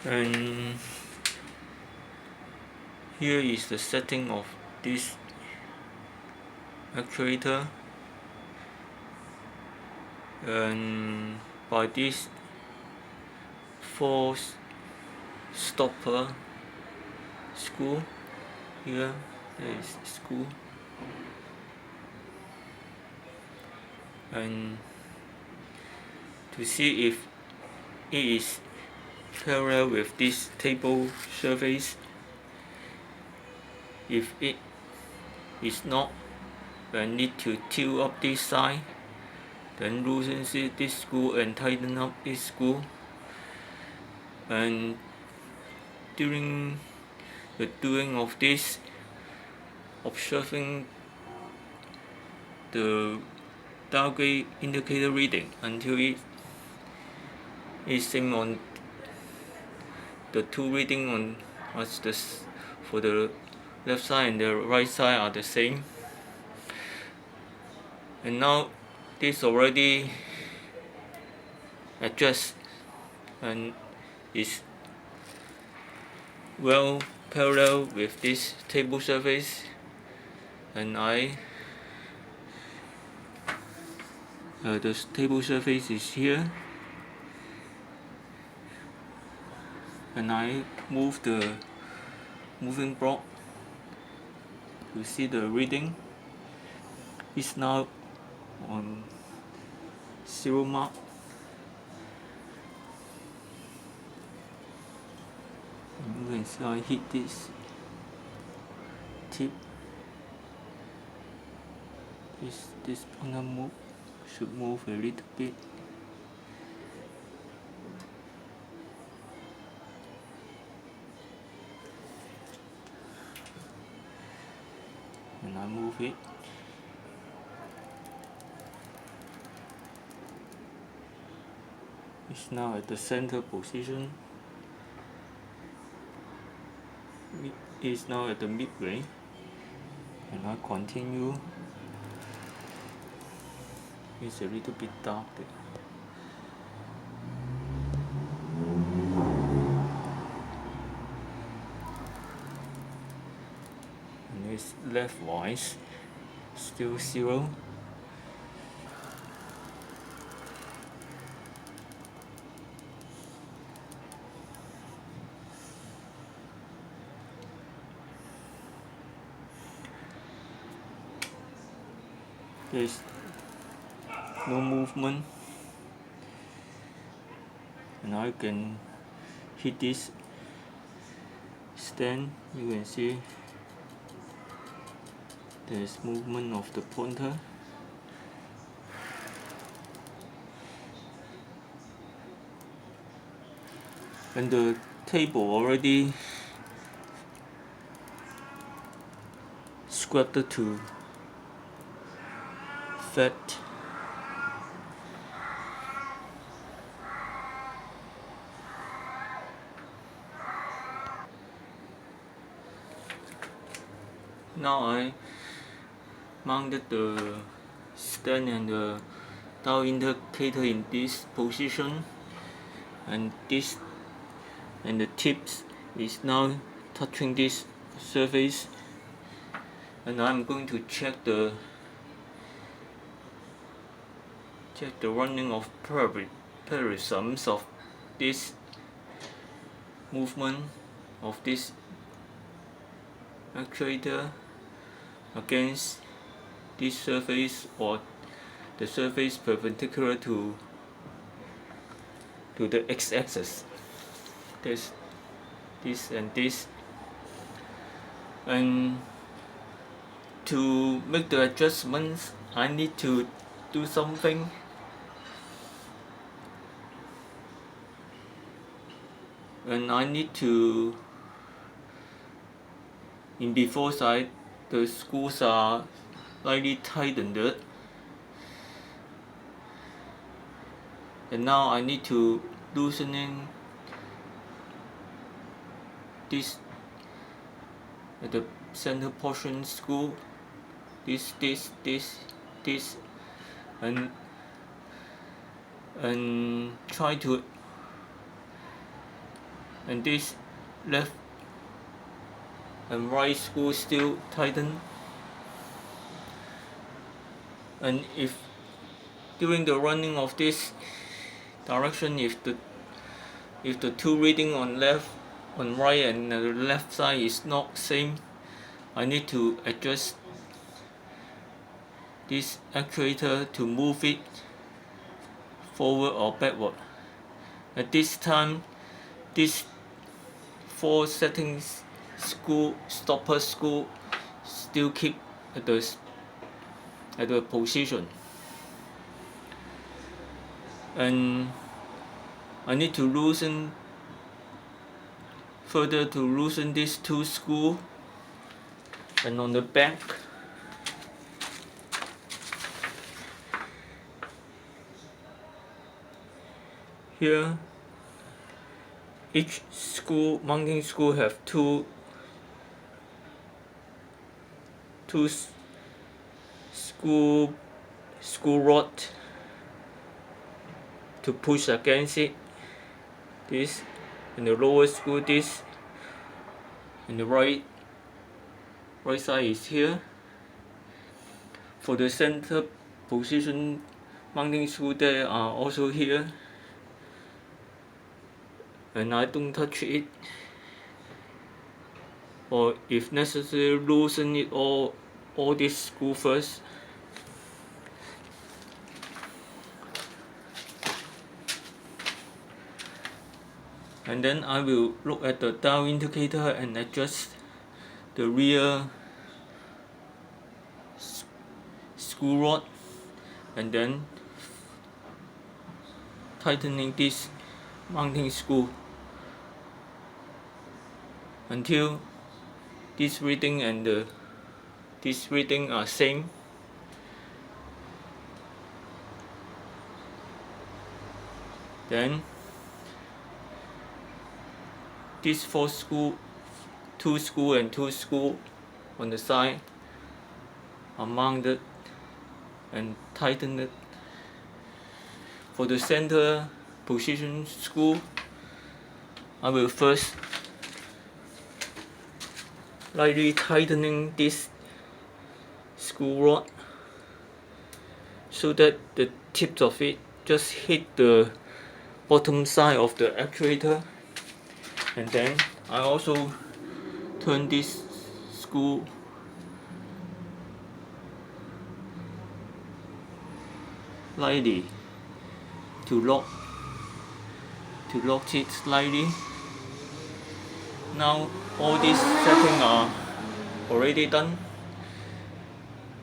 And here is the setting of this actuator, and by this 4 stopper screw here, there is screw, and to see if it is parallel with this table surface. If it is not, I need to tilt up this side, then loosen this screw and tighten up this screw. And during the doing of this, observing the dial gauge indicator reading until it is same on the two reading on as this for the left side and the right side are the same. And now this already adjust and is well parallel with this table surface, and the table surface is here, and I move the moving block to see the reading. It's now on 0 mark. And you can see I hit this tip. This corner should move a little bit. And I move it. It's now at the center position. It is now at the midway, and I continue. It's a little bit dark there. And it's leftwise, still 0. There's no movement, and I can hit this stand. You can see there's movement of the pointer, and the table already scrapped to fat. Now I mounted the stand and the dial indicator in this position, and the tips is now touching this surface, and I'm going to check the running of parallelisms of this movement of this actuator against this surface, or the surface perpendicular to the x-axis. This and this, and to make the adjustments I need to do something. And I need to, in before side, the screws are slightly tightened, and now I need to loosening this at the center portion screw, this, and try to and this left and right screw still tighten. And if during the running of this direction, if the two reading on right and the left side is not same, I need to adjust this actuator to move it forward or backward. At this time, this 4 settings stopper screw still keep at the position, and I need to loosen these 2 screws, and on the back here, each mounting screw have two screw rod to push against it. This and the lower screw, this and the right side is here. For the center position mounting screw, there are also here, and I don't touch it, or if necessary loosen it all this screw first. And then I will look at the dial indicator and adjust the rear screw rod, and then tightening this mounting screw until this reading and this reading are same. Then these 4 screw, 2 screw and 2 screw on the side are mounted and tightened. For the center position screw, I will first lightly tightening this screw rod so that the tips of it just hit the bottom side of the actuator. And then I also turn this screw lightly to lock it slightly. Now all these settings are already done,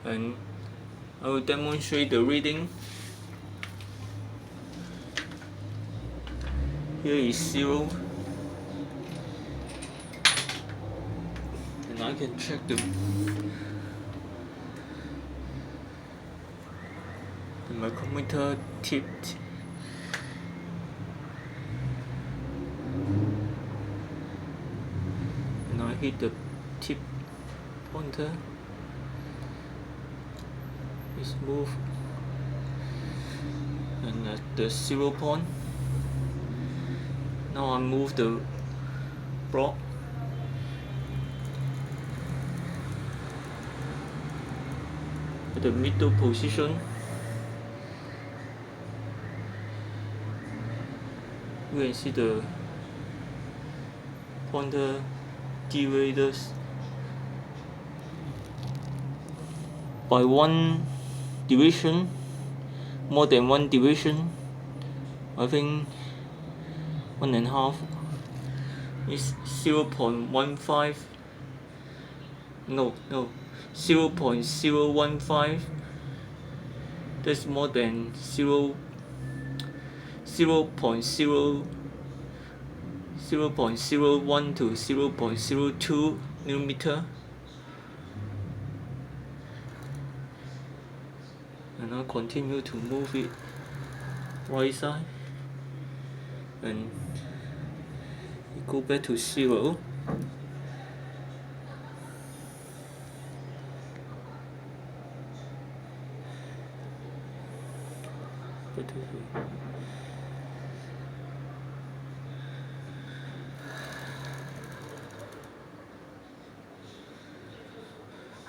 and I will demonstrate the reading. Here is 0, and I can check the micrometer tipped. And I hit the tip pointer. It's moved, and at the 0 point, now I move the block at the middle position. You can see the pointer deviates by 1 division, more than 1 division. I think 1.5 is 0.15. No, 0.015. That's more than 0.0 0.01 to 0.02 millimeter. And I'll continue to move it right side, and it go back to 0.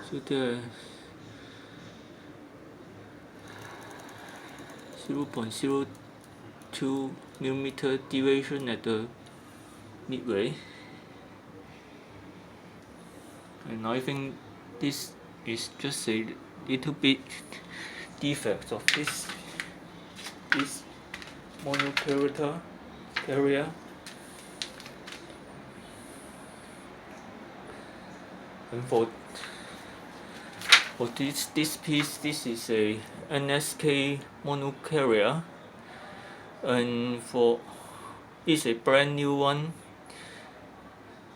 So the 0.02 millimeter deviation at the midway, and I think this is just a little bit defect of this monocarrier area. And for this piece, this is a NSK monocarrier, and for it's a brand new one,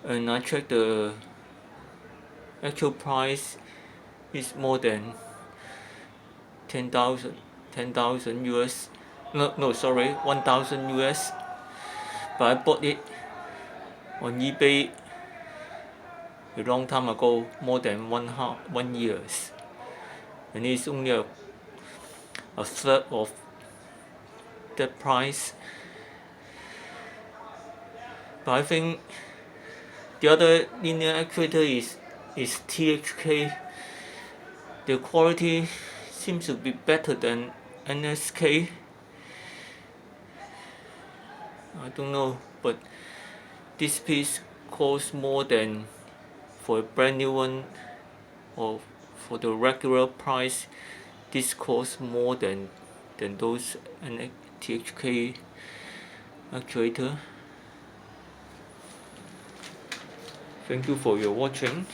and I checked the actual price is more than 10,000 US. No, sorry, 1,000 US. But I bought it on eBay a long time ago, more than 1 years, and it's only a third of that price. But I think the other linear actuator is THK. The quality seems to be better than NSK. I don't know, but this piece costs more than, for a brand new one, or for the regular price, this costs more than those THK actuator. Thank you for your watching.